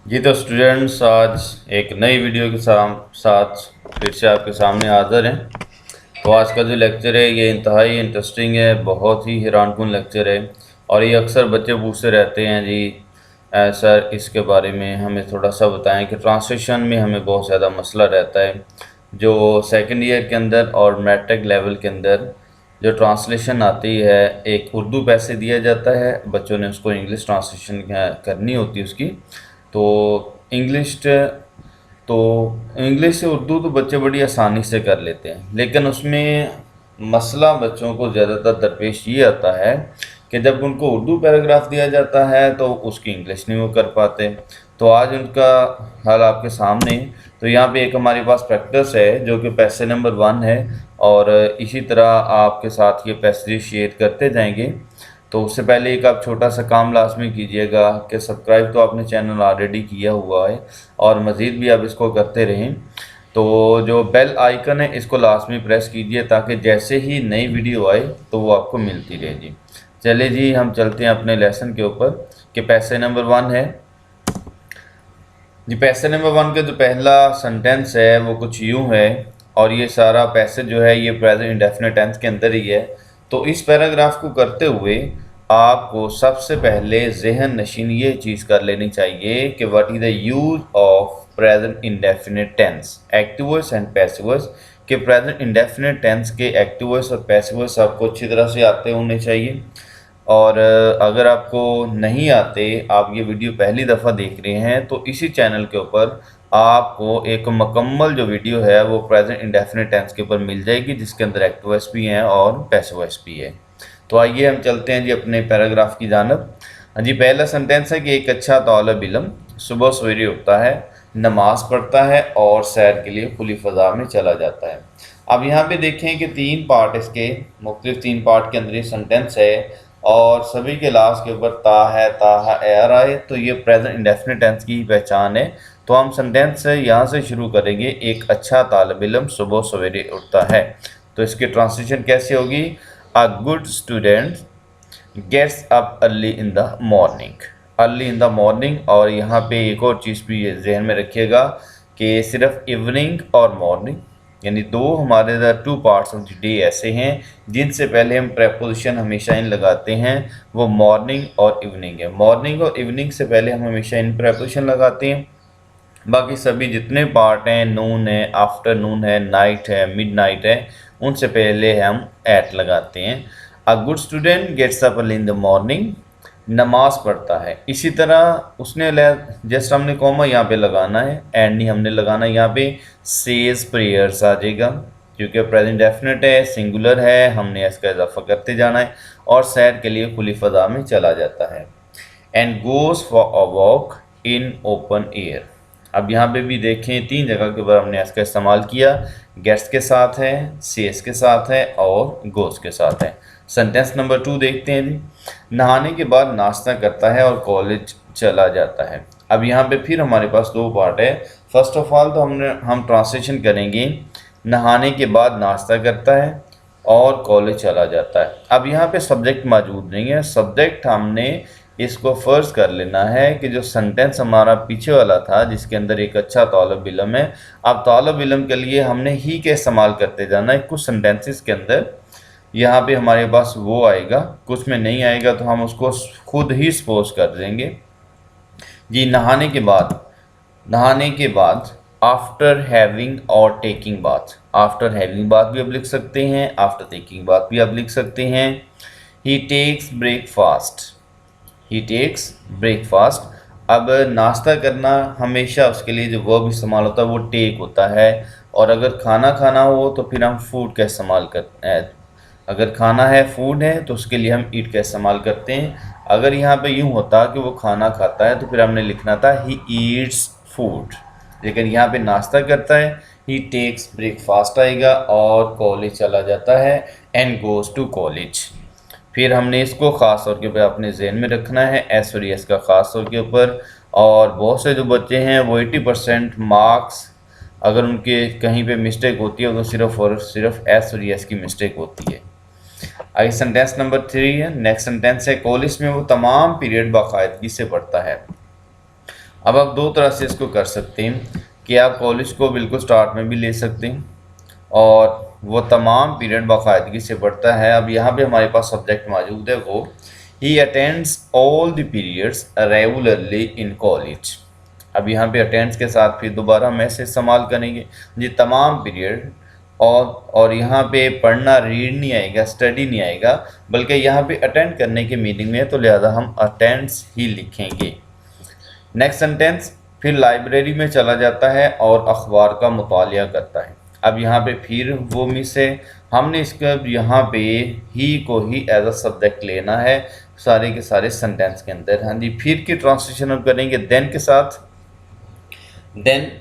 जी तो स्टूडेंट्स, आज एक नई वीडियो के साथ फिर से आपके सामने हाज़िर हैं। तो आज का जो लेक्चर है ये इंतहाई इंटरेस्टिंग है, बहुत ही हैरानकुन लेक्चर है। और ये अक्सर बच्चे पूछते रहते हैं जी सर इसके बारे में हमें थोड़ा सा बताएं कि ट्रांसलेशन में हमें बहुत ज़्यादा मसला रहता है। जो सेकंड ईयर के अंदर और मैट्रिक लेवल के अंदर जो ट्रांसलेशन आती है, एक उर्दू पैसे दिया जाता है, बच्चों ने उसको इंग्लिश ट्रांसलेशन करनी होती है उसकी। तो इंग्लिश तो इंग्लिश से उर्दू तो बच्चे बड़ी आसानी से कर लेते हैं, लेकिन उसमें मसला बच्चों को ज़्यादातर दरपेश ये आता है कि जब उनको उर्दू पैराग्राफ दिया जाता है तो उसकी इंग्लिश नहीं वो कर पाते। तो आज उनका हाल आपके सामने। तो यहाँ पे एक हमारे पास प्रैक्टिस है जो कि पैसे नंबर 1 है, और इसी तरह आपके साथ ये पैसे शेयर करते जाएंगे। तो उससे पहले एक आप छोटा सा काम लाजमी कीजिएगा कि सब्सक्राइब तो आपने चैनल ऑलरेडी किया हुआ है और मज़ीद भी आप इसको करते रहें। तो जो बेल आइकन है इसको लाजमी प्रेस कीजिए ताकि जैसे ही नई वीडियो आए तो वो आपको मिलती रहे जी। चलिए जी, हम चलते हैं अपने लेसन के ऊपर कि पैसे नंबर 1 है जी। पैसे नंबर 1 का जो पहला सेंटेंस है वो कुछ यूँ है, और ये सारा पैसे जो है ये प्रेजेंट इंडेफिनिट टेंस के अंदर ही है। तो इस पैराग्राफ को करते हुए आपको सबसे पहले जहन नशीन ये चीज़ कर लेनी चाहिए कि what is the use of present indefinite tense, active voice and passive voice. कि प्रेजेंट इंडेफिनिट टेंस के एक्टिव वॉइस और पैसिव वॉइस आपको अच्छी तरह से आते होने चाहिए। और अगर आपको नहीं आते, आप ये वीडियो पहली दफ़ा देख रहे हैं, तो इसी चैनल के ऊपर आपको एक मुकम्मल जो वीडियो है वो प्रेजेंट इंडेफिनिट टेंस के ऊपर मिल जाएगी, जिसके अंदर एक्टिव वॉइस भी हैं और पैसिव वॉइस भी है। तो आइए हम चलते हैं जी अपने पैराग्राफ की जानब। हाँ जी, पहला सेंटेंस है कि एक अच्छा तालिब इल्म सुबह सवेरे उठता है, नमाज पढ़ता है और सैर के लिए खुली फ़ज़ा में चला जाता है। अब यहाँ पे देखें कि 3 पार्ट इसके, मुख्तलिफ 3 पार्ट के अंदर ये सेंटेंस है, और सभी के लास्ट के ऊपर ता है एर आए, तो ये प्रेजेंट इंडेफिनिट टेंस की पहचान है। तो हम सेंटेंस यहाँ से शुरू करेंगे, एक अच्छा तालिब इल्म सुबह सवेरे उठता है। तो इसकी ट्रांसलेशन कैसे होगी? A good student gets up early in the morning. Early in the morning, और यहाँ पे एक और चीज़ भी जहन में रखिएगा कि सिर्फ इवनिंग और मॉर्निंग, यानी दो हमारे the 2 parts of the day ऐसे हैं जिनसे पहले हम प्रेपोजिशन हमेशा इन लगाते हैं, वो मॉर्निंग और इवनिंग है। मॉर्निंग और इवनिंग से पहले हम हमेशा इन प्रेपोजिशन लगाते हैं। बाकी सभी जितने पार्ट हैं, नून है, आफ्टरनून है, नाइट है, मिडनाइट है, उनसे पहले हम एट लगाते हैं। A good student gets up early in the morning, नमाज पढ़ता है। इसी तरह उसने जैसे हमने कॉमा यहाँ पे लगाना है, एंड नहीं हमने लगाना यहाँ पे सेज प्रेयर्स आ जाएगा, क्योंकि प्रेजेंट डेफिनेट है, सिंगुलर है, हमने इसका इजाफा करते जाना है। और सैर के लिए खुली फजा में चला जाता है। And goes for a walk in open air. अब यहाँ पे भी देखें 3 जगह के ऊपर हमने इसका इस्तेमाल किया, गेट्स के साथ है, सेज के साथ है और गोज के साथ है। सेंटेंस नंबर 2 देखते हैं जी। नहाने के बाद नाश्ता करता है और कॉलेज चला जाता है। अब यहाँ पे फिर हमारे पास 2 पार्ट है। फर्स्ट ऑफ ऑल तो हम ट्रांसलेशन करेंगे, नहाने के बाद नाश्ता करता है और कॉलेज चला जाता है। अब यहाँ पे सब्जेक्ट मौजूद नहीं है, सब्जेक्ट हमने इसको फ़र्ज़ कर लेना है कि जो सेंटेंस हमारा पीछे वाला था जिसके अंदर एक अच्छा तालिब इल्म है, अब तालिब इल्म के लिए हमने ही के इस्तेमाल करते जाना है। कुछ सेंटेंसेस के अंदर यहाँ पे हमारे पास वो आएगा, कुछ में नहीं आएगा, तो हम उसको खुद ही सपोज कर देंगे जी। नहाने के बाद आफ्टर हैविंग और taking bath, after having bath भी आप लिख सकते हैं, आफ्टर टेकिंग बाथ भी आप लिख सकते हैं। ही टेक्स ब्रेकफास्ट, ही टेक्स ब्रेकफास्ट। अब नाश्ता करना हमेशा उसके लिए जो वर्ब इस्तेमाल होता है वो टेक होता है, और अगर खाना खाना हो तो फिर हम फूड का इस्तेमाल करते हैं। अगर खाना है, फूड है, तो उसके लिए हम ईट का इस्तेमाल करते हैं। अगर यहाँ पे यूँ होता कि वो खाना खाता है तो फिर हमने लिखना था ही ईट्स फूड, लेकिन यहाँ पे नाश्ता करता है, ही टेक्स ब्रेकफास्ट आएगा, और कॉलेज चला जाता है, एंड गोज़ टू कॉलेज। फिर हमने इसको ख़ास तौर के ऊपर अपने जहन में रखना है, एस और एस का ख़ास तौर के ऊपर। और बहुत से जो बच्चे हैं वो 80% मार्क्स, अगर उनके कहीं पे मिस्टेक होती है तो सिर्फ और सिर्फ एस और एस की मिस्टेक होती है। आगे सेंटेंस नंबर 3 है, नेक्स्ट सेंटेंस है, कॉलेज में वो तमाम पीरियड बाकायदगी से पढ़ता है। अब आप दो तरह से इसको कर सकते हैं कि आप कॉलेज को बिल्कुल स्टार्ट में भी ले सकते हैं और वो तमाम पीरियड बाकायदगी से पढ़ता है। अब यहाँ पे हमारे पास सब्जेक्ट मौजूद है, वो ही attends all the periods regularly in college. अब यहाँ पे अटेंड्स के साथ फिर दोबारा हम ऐसे इस्तेमाल करेंगे जी तमाम पीरियड, और यहाँ पे पढ़ना रीड नहीं आएगा, स्टडी नहीं आएगा, बल्कि यहाँ पे अटेंड करने के मीनिंग में है, तो लिहाजा हम अटेंड्स ही लिखेंगे। नेक्स्ट सेंटेंस, फिर लाइब्रेरी में चला जाता है और अखबार का मुतालिया करता है। अब यहाँ पे फिर वो मिस है, हमने इसका यहाँ पे ही को ही एज अ सब्जेक्ट लेना है सारे के सारे सेंटेंस के अंदर। हाँ जी, फिर की ट्रांसलेशन हम करेंगे देन के साथ, देन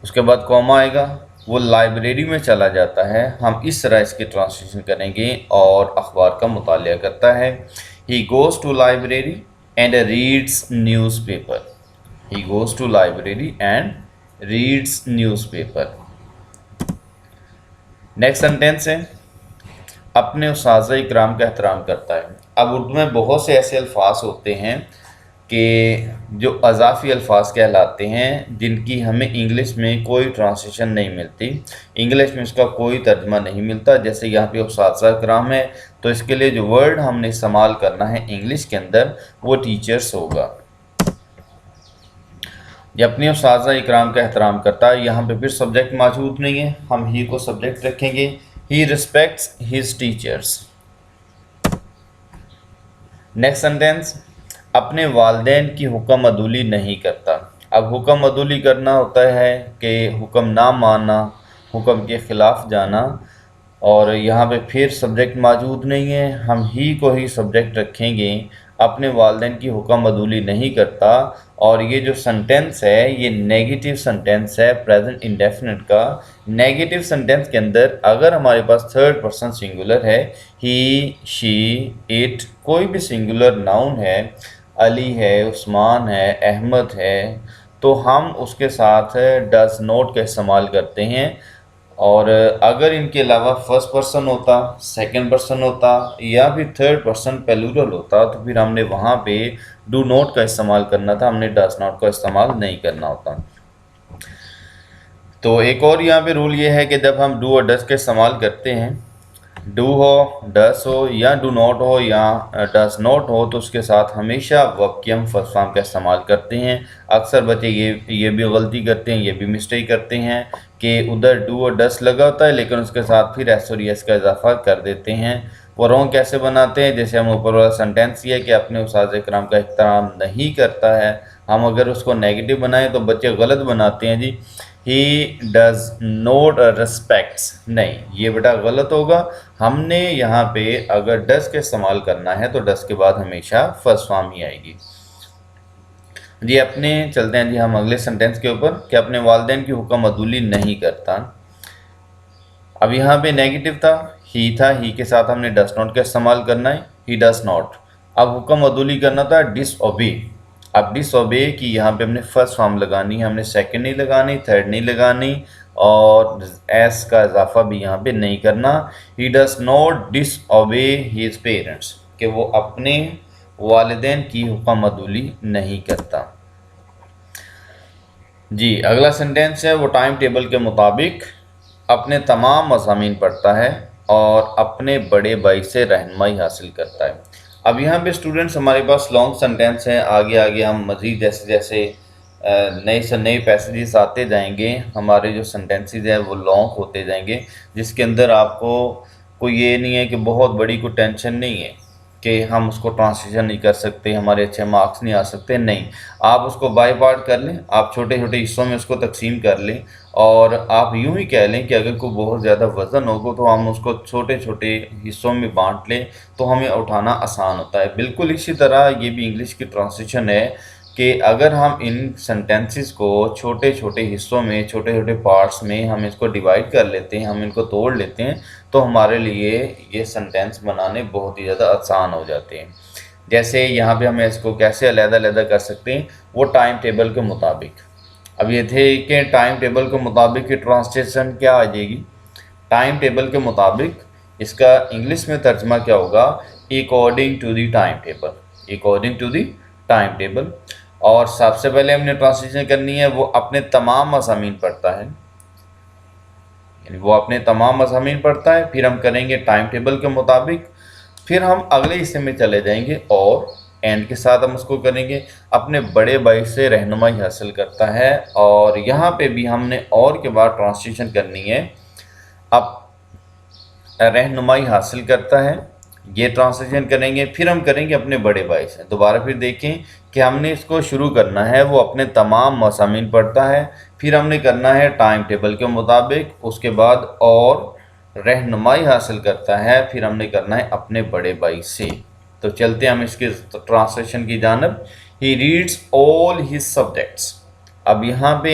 उसके बाद कॉमा आएगा, वो लाइब्रेरी में चला जाता है, हम इस तरह इसकी ट्रांसलेशन करेंगे और अखबार का मुतालिया करता है। He goes to library and reads newspaper. He goes to library and reads newspaper. Next sentence है, अपने उस्ताज़ इकराम का एहतराम करता है। अब उर्दू में बहुत से ऐसे अल्फाज होते हैं कि जो अज़ाफ़ी अल्फाज कहलाते हैं, जिनकी हमें इंग्लिश में कोई ट्रांसलेशन नहीं मिलती, इंग्लिश में इसका कोई तर्जमा नहीं मिलता। जैसे यहाँ पे उस्ताज़ इकराम है, तो इसके लिए जो वर्ड हमने इस्तेमाल करना है इंग्लिश के अंदर वो टीचर्स होगा। ये अपने उस्ताज़ इकराम का एहतराम करता है, यहाँ पे फिर सब्जेक्ट मौजूद नहीं है, हम ही को सब्जेक्ट रखेंगे। He respects his teachers. Next sentence, अपने वालिदैन की हुक्म अदूली नहीं करता। अब हुक्म अदूली करना होता है कि हुक्म ना मानना, हुक्म के ख़िलाफ़ जाना, और यहाँ पे फिर सब्जेक्ट मौजूद नहीं है, हम ही को ही सब्जेक्ट रखेंगे। अपने वालिदैन की हुक्म अदूली नहीं करता, और ये जो सेंटेंस है ये नेगेटिव सेंटेंस है प्रेजेंट इंडेफिनिट का। नेगेटिव सेंटेंस के अंदर अगर हमारे पास थर्ड पर्सन सिंगुलर है, ही, शी, इट, कोई भी सिंगुलर नाउन है, अली है, उस्मान है, अहमद है, तो हम उसके साथ डज नॉट का इस्तेमाल करते हैं। और अगर इनके अलावा फर्स्ट पर्सन होता, सेकंड पर्सन होता, या फिर थर्ड पर्सन प्लूरल होता, तो फिर हमने वहाँ पे डू नॉट का इस्तेमाल करना था, हमने डज नॉट का इस्तेमाल नहीं करना होता। तो एक और यहाँ पे रूल ये है कि जब हम डू और डज का इस्तेमाल करते हैं, डू हो, डस हो, या डू नॉट हो, या डस नॉट हो, तो उसके साथ हमेशा वर्ब की हम फर्स्ट फॉर्म का इस्तेमाल करते हैं। अक्सर बच्चे ये भी गलती करते हैं, ये भी मिस्टेक करते हैं कि उधर डू और डस लगा होता है लेकिन उसके साथ फिर एस और एस का इजाफा कर देते हैं। वो रॉन्ग कैसे बनाते हैं, जैसे हम ऊपर वाला सेंटेंस ये है कि अपने उस्ताद इकराम का एहतराम नहीं करता है, हम अगर उसको नेगेटिव बनाएं तो बच्चे गलत बनाते हैं जी, ही डज नॉट रिस्पेक्ट्स। नहीं, ये बेटा गलत होगा। हमने यहाँ पे अगर डज का इस्तेमाल करना है तो डज के बाद हमेशा फर्स्ट फॉर्म ही आएगी जी। अपने चलते हैं जी हम अगले सेंटेंस के ऊपर कि अपने वालिदैन की हुक्म अदूली नहीं करता। अब यहाँ पे नेगेटिव था, ही था, ही के साथ हमने डस नॉट का इस्तेमाल करना है, ही डस नॉट। अब हुक्म अदूली करना था डिसओबे। अब डिसओबे की यहाँ पे हमने फर्स्ट फॉर्म लगानी है, हमने सेकंड नहीं लगानी, थर्ड नहीं लगानी, और एस का इजाफा भी यहाँ पे नहीं करना। He does not disobey his parents, कि वो अपने वालिदैन की हुक्म अदूली नहीं करता जी। अगला सेंटेंस है, वो टाइम टेबल के मुताबिक अपने तमाम मज़ामीन पढ़ता है और अपने बड़े भाई से रहनुमाई हासिल करता है। अब यहाँ पे स्टूडेंट्स हमारे पास लॉन्ग सेंटेंस हैं, आगे आगे हम मज़ीद जैसे जैसे नए से नए पैसेजेस आते जाएंगे, हमारे जो सेंटेंसेस हैं वो लॉन्ग होते जाएंगे, जिसके अंदर आपको कोई ये नहीं है कि बहुत बड़ी कोई टेंशन नहीं है कि हम उसको ट्रांसलेशन नहीं कर सकते, हमारे अच्छे मार्क्स नहीं आ सकते। नहीं, आप उसको बाय पार्ट कर लें, आप छोटे छोटे हिस्सों में उसको तकसीम कर लें, और आप यूँ ही कह लें कि अगर कोई बहुत ज़्यादा वज़न होगा तो हम उसको छोटे छोटे हिस्सों में बांट लें तो हमें उठाना आसान होता है। बिल्कुल इसी तरह ये भी इंग्लिश की ट्रांसलेशन है कि अगर हम इन सेंटेंसेस को छोटे छोटे हिस्सों में, छोटे छोटे पार्ट्स में हम इसको डिवाइड कर लेते हैं, हम इनको तोड़ लेते हैं, तो हमारे लिए ये सेंटेंस बनाने बहुत ही ज़्यादा आसान हो जाते हैं। जैसे यहाँ पे हमें इसको कैसे अलग-अलग कर सकते हैं, वो टाइम टेबल के मुताबिक। अब ये थे कि टाइम टेबल के मुताबिक की ट्रांसलेशन क्या आ जाएगी, टाइम टेबल के मुताबिक, इसका इंग्लिश में तर्जमा क्या होगा, according to the time table, according to the time table. और सबसे पहले हमने ट्रांसलेशन करनी है, वो अपने तमाम मज़ामीन पढ़ता है, यानी वो अपने तमाम मज़ामीन पढ़ता है। फिर हम करेंगे टाइम टेबल के मुताबिक, फिर हम अगले हिस्से में चले जाएंगे और एंड के साथ हम उसको करेंगे अपने बड़े भाई से रहनुमाई हासिल करता है। और यहाँ पे भी हमने और के बाद ट्रांसलेशन करनी है, अब रहनुमाई हासिल करता है, ये ट्रांसलेशन करेंगे। फिर हम करेंगे अपने बड़े भाई से। दोबारा फिर देखें कि हमने इसको शुरू करना है, वो अपने तमाम मज़ामीन पढ़ता है, फिर हमने करना है टाइम टेबल के मुताबिक, उसके बाद और रहनुमाई हासिल करता है, फिर हमने करना है अपने बड़े भाई से। तो चलते हम इसके ट्रांसलेशन की जानब। He reads all his subjects. अब यहाँ पे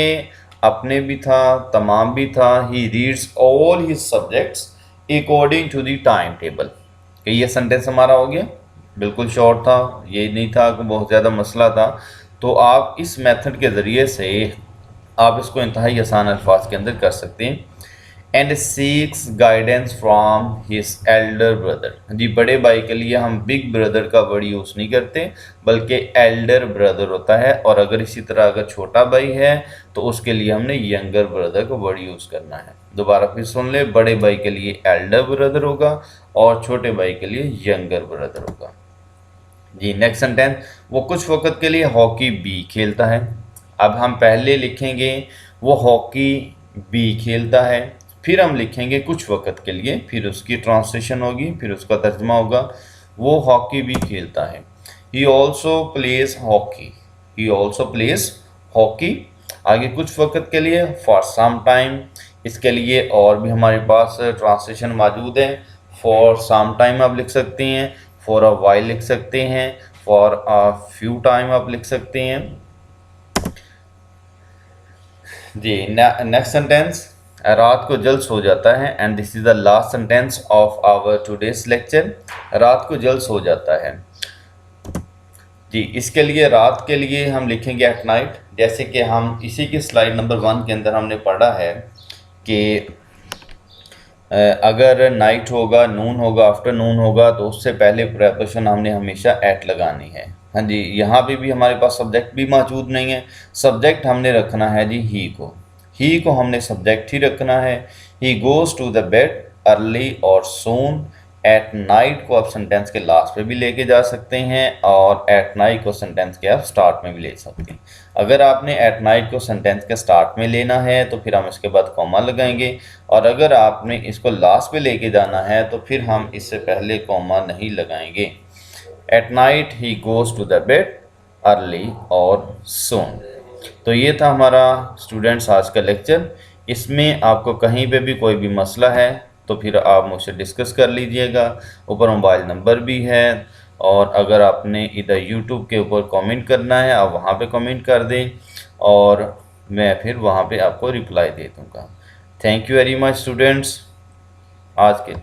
अपने भी था, तमाम भी था। He reads all his subjects according to the time table. कि ये सेंटेंस हमारा हो गया, बिल्कुल शॉर्ट था, ये नहीं था कि बहुत ज़्यादा मसला था। तो आप इस मेथड के ज़रिए से आप इसको इंतहाई आसान अल्फाज के अंदर कर सकते हैं। And seeks guidance from his elder brother. जी, बड़े भाई के लिए हम बिग ब्रदर का वर्ड यूज़ नहीं करते, बल्कि एल्डर ब्रदर होता है। और अगर इसी तरह अगर छोटा भाई है तो उसके लिए हमने यंगर ब्रदर का वर्ड यूज़ करना है। दोबारा फिर सुन ले, बड़े भाई के लिए एल्डर ब्रदर होगा और छोटे भाई के लिए यंगर ब्रदर होगा। जी, नेक्स्ट सेंटेंस, वो कुछ वक्त के लिए हॉकी भी खेलता है। अब हम पहले लिखेंगे वो हॉकी भी खेलता है, फिर हम लिखेंगे कुछ वक्त के लिए, फिर उसकी ट्रांसलेशन होगी, फिर उसका तर्जमा होगा। वो हॉकी भी खेलता है। He also plays hockey. He also plays hockey. आगे कुछ वक्त के लिए, फॉर सम टाइम। इसके लिए और भी हमारे पास ट्रांसलेशन मौजूद है। फॉर सम टाइम आप लिख सकते हैं, फॉर अ वाइल लिख सकते हैं, फॉर अ फ्यू टाइम आप लिख सकते हैं। जी, नेक्स्ट सेंटेंस, रात को जल्द सो जाता है। And this is the last sentence of our today's lecture. रात को जल्द सो जाता है। जी, इसके लिए रात के लिए हम लिखेंगे एट नाइट। जैसे कि हम इसी की स्लाइड नंबर 1 के अंदर हमने पढ़ा है कि अगर नाइट होगा, नून होगा, आफ्टरनून होगा, तो उससे पहले प्रेपोजिशन हमने हमेशा एट लगानी है। हाँ जी, यहाँ पे भी हमारे पास सब्जेक्ट भी मौजूद नहीं है। सब्जेक्ट हमने रखना है जी ही को हमने सब्जेक्ट ही रखना है। He goes to the bed early और सून। एट नाइट को आप सेंटेंस के लास्ट पे भी लेके जा सकते हैं और एट नाइट को सेंटेंस के आप स्टार्ट में भी ले सकते हैं। अगर आपने एट नाइट को सेंटेंस के स्टार्ट में लेना है तो फिर हम इसके बाद कॉमा लगाएंगे, और अगर आपने इसको लास्ट पे लेके जाना है तो फिर हम इससे पहले कॉमा नहीं लगाएंगे। At night he goes to the bed early और सून। तो ये था हमारा स्टूडेंट्स आज का लेक्चर। इसमें आपको कहीं पे भी कोई भी मसला है तो फिर आप मुझसे डिस्कस कर लीजिएगा। ऊपर मोबाइल नंबर भी है, और अगर आपने इधर यूट्यूब के ऊपर कमेंट करना है आप वहाँ पे कमेंट कर दें और मैं फिर वहाँ पे आपको रिप्लाई दे दूँगा। Thank you very much students आज के